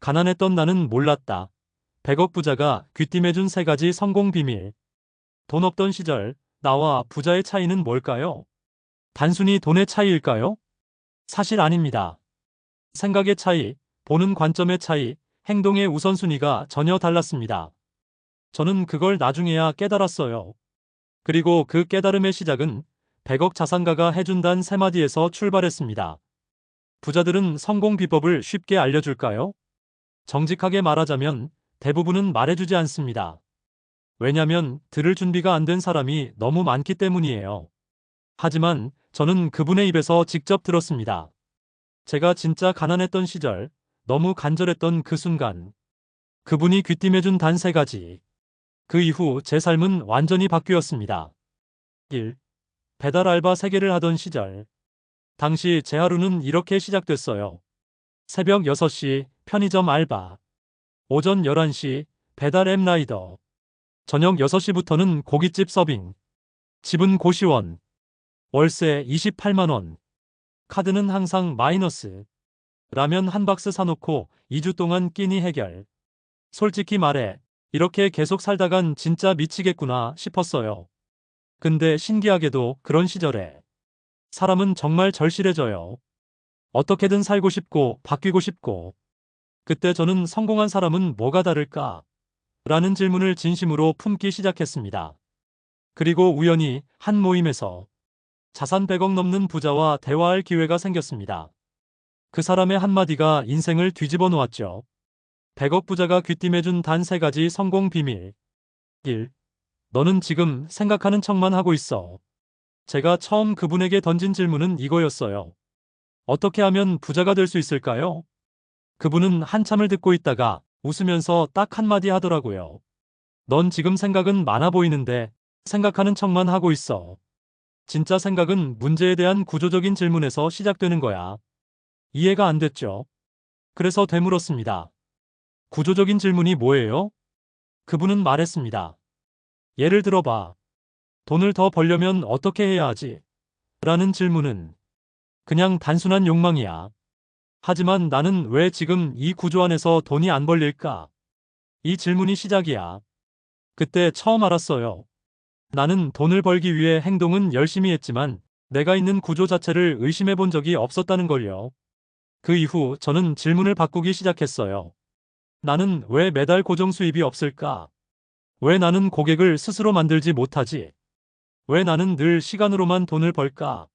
가난했던 나는 몰랐다. 100억 부자가 귀띔해준 세 가지 성공 비밀. 돈 없던 시절, 나와 부자의 차이는 뭘까요? 단순히 돈의 차이일까요? 사실 아닙니다. 생각의 차이, 보는 관점의 차이, 행동의 우선순위가 전혀 달랐습니다. 저는 그걸 나중에야 깨달았어요. 그리고 그 깨달음의 시작은 100억 자산가가 해준 단 세 마디에서 출발했습니다. 부자들은 성공 비법을 쉽게 알려줄까요? 정직하게 말하자면 대부분은 말해주지 않습니다. 왜냐면 들을 준비가 안 된 사람이 너무 많기 때문이에요. 하지만 저는 그분의 입에서 직접 들었습니다. 제가 진짜 가난했던 시절, 너무 간절했던 그 순간, 그분이 귀띔해준 단 세 가지. 그 이후 제 삶은 완전히 바뀌었습니다. 1. 배달 알바 3개를 하던 시절. 당시 제 하루는 이렇게 시작됐어요. 새벽 6시 편의점 알바. 오전 11시 배달 앱 라이더. 저녁 6시부터는 고깃집 서빙. 집은 고시원. 월세 28만 원. 카드는 항상 마이너스. 라면 한 박스 사놓고 2주 동안 끼니 해결. 솔직히 말해, 이렇게 계속 살다간 진짜 미치겠구나 싶었어요. 근데 신기하게도 그런 시절에 사람은 정말 절실해져요. 어떻게든 살고 싶고 바뀌고 싶고. 그때 저는 성공한 사람은 뭐가 다를까? 라는 질문을 진심으로 품기 시작했습니다. 그리고 우연히 한 모임에서 자산 100억 넘는 부자와 대화할 기회가 생겼습니다. 그 사람의 한마디가 인생을 뒤집어 놓았죠. 100억 부자가 귀띔해준 단 세 가지 성공 비밀. 1. 너는 지금 생각하는 척만 하고 있어. 제가 처음 그분에게 던진 질문은 이거였어요. 어떻게 하면 부자가 될 수 있을까요? 그분은 한참을 듣고 있다가 웃으면서 딱 한마디 하더라고요. 넌 지금 생각은 많아 보이는데 생각하는 척만 하고 있어. 진짜 생각은 문제에 대한 구조적인 질문에서 시작되는 거야. 이해가 안 됐죠? 그래서 되물었습니다. 구조적인 질문이 뭐예요? 그분은 말했습니다. 예를 들어봐. 돈을 더 벌려면 어떻게 해야 하지? 라는 질문은 그냥 단순한 욕망이야. 하지만 나는 왜 지금 이 구조 안에서 돈이 안 벌릴까? 이 질문이 시작이야. 그때 처음 알았어요. 나는 돈을 벌기 위해 행동은 열심히 했지만 내가 있는 구조 자체를 의심해 본 적이 없었다는 걸요. 그 이후 저는 질문을 바꾸기 시작했어요. 나는 왜 매달 고정 수입이 없을까? 왜 나는 고객을 스스로 만들지 못하지? 왜 나는 늘 시간으로만 돈을 벌까?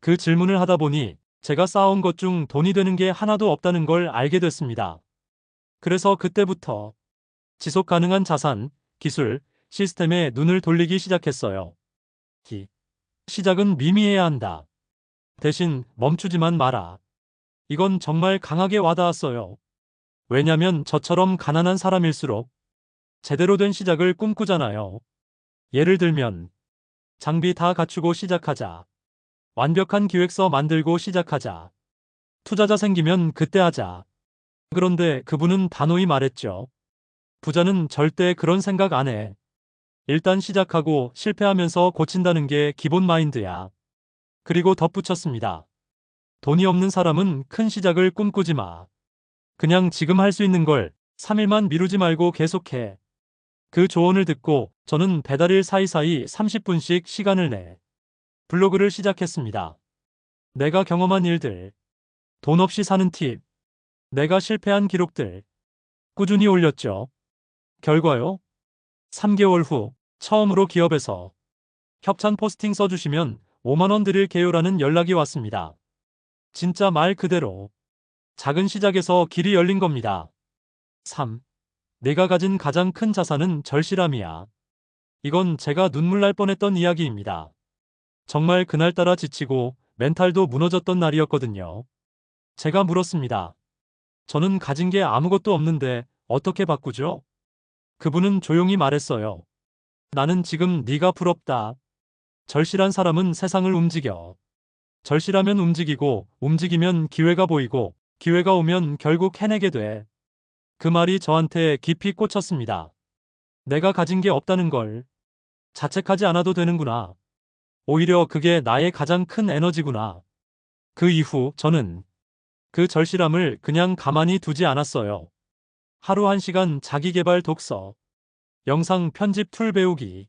그 질문을 하다 보니 제가 쌓아온 것 중 돈이 되는 게 하나도 없다는 걸 알게 됐습니다. 그래서 그때부터 지속 가능한 자산, 기술, 시스템에 눈을 돌리기 시작했어요. 시작은 미미해야 한다. 대신 멈추지만 마라. 이건 정말 강하게 와닿았어요. 왜냐면 저처럼 가난한 사람일수록 제대로 된 시작을 꿈꾸잖아요. 예를 들면 장비 다 갖추고 시작하자. 완벽한 기획서 만들고 시작하자. 투자자 생기면 그때 하자. 그런데 그분은 단호히 말했죠. 부자는 절대 그런 생각 안 해. 일단 시작하고 실패하면서 고친다는 게 기본 마인드야. 그리고 덧붙였습니다. 돈이 없는 사람은 큰 시작을 꿈꾸지 마. 그냥 지금 할 수 있는 걸 3일만 미루지 말고 계속해. 그 조언을 듣고 저는 배달일 사이사이 30분씩 시간을 내 블로그를 시작했습니다. 내가 경험한 일들, 돈 없이 사는 팁, 내가 실패한 기록들 꾸준히 올렸죠. 결과요? 3개월 후 처음으로 기업에서 협찬 포스팅 써주시면 5만 원 드릴게요라는 연락이 왔습니다. 진짜 말 그대로 작은 시작에서 길이 열린 겁니다. 3. 내가 가진 가장 큰 자산은 절실함이야. 이건 제가 눈물 날 뻔했던 이야기입니다. 정말 그날따라 지치고 멘탈도 무너졌던 날이었거든요. 제가 물었습니다. 저는 가진 게 아무것도 없는데 어떻게 바꾸죠? 그분은 조용히 말했어요. 나는 지금 네가 부럽다. 절실한 사람은 세상을 움직여. 절실하면 움직이고 움직이면 기회가 보이고 기회가 오면 결국 해내게 돼. 그 말이 저한테 깊이 꽂혔습니다. 내가 가진 게 없다는 걸 자책하지 않아도 되는구나. 오히려 그게 나의 가장 큰 에너지구나. 그 이후 저는 그 절실함을 그냥 가만히 두지 않았어요. 하루 1시간 자기계발 독서, 영상 편집 툴 배우기,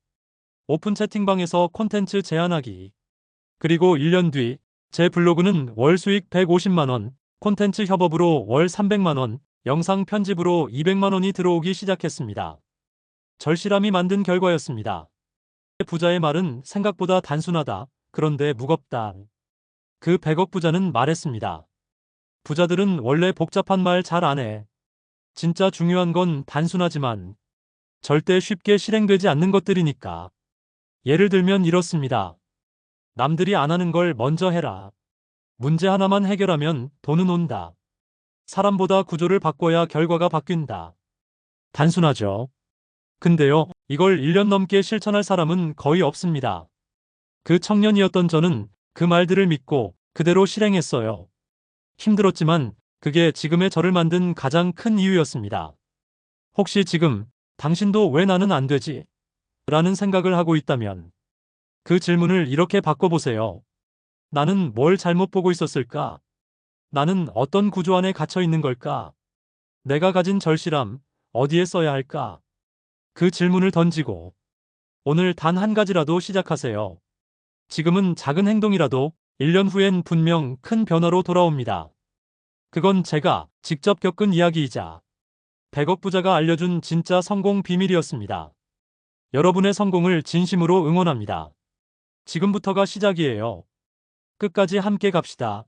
오픈 채팅방에서 콘텐츠 제안하기. 그리고 1년 뒤 제 블로그는 월 수익 150만 원, 콘텐츠 협업으로 월 300만 원, 영상 편집으로 200만 원이 들어오기 시작했습니다. 절실함이 만든 결과였습니다. 부자의 말은 생각보다 단순하다. 그런데 무겁다. 그 100억 부자는 말했습니다. 부자들은 원래 복잡한 말 잘 안 해. 진짜 중요한 건 단순하지만 절대 쉽게 실행되지 않는 것들이니까. 예를 들면 이렇습니다. 남들이 안 하는 걸 먼저 해라. 문제 하나만 해결하면 돈은 온다. 사람보다 구조를 바꿔야 결과가 바뀐다. 단순하죠. 근데요, 이걸 1년 넘게 실천할 사람은 거의 없습니다. 그 청년이었던 저는 그 말들을 믿고 그대로 실행했어요. 힘들었지만 그게 지금의 저를 만든 가장 큰 이유였습니다. 혹시 지금 당신도 왜 나는 안 되지? 라는 생각을 하고 있다면 그 질문을 이렇게 바꿔보세요. 나는 뭘 잘못 보고 있었을까? 나는 어떤 구조 안에 갇혀 있는 걸까? 내가 가진 절실함, 어디에 써야 할까? 그 질문을 던지고 오늘 단 한 가지라도 시작하세요. 지금은 작은 행동이라도 1년 후엔 분명 큰 변화로 돌아옵니다. 그건 제가 직접 겪은 이야기이자 100억 부자가 알려준 진짜 성공 비밀이었습니다. 여러분의 성공을 진심으로 응원합니다. 지금부터가 시작이에요. 끝까지 함께 갑시다.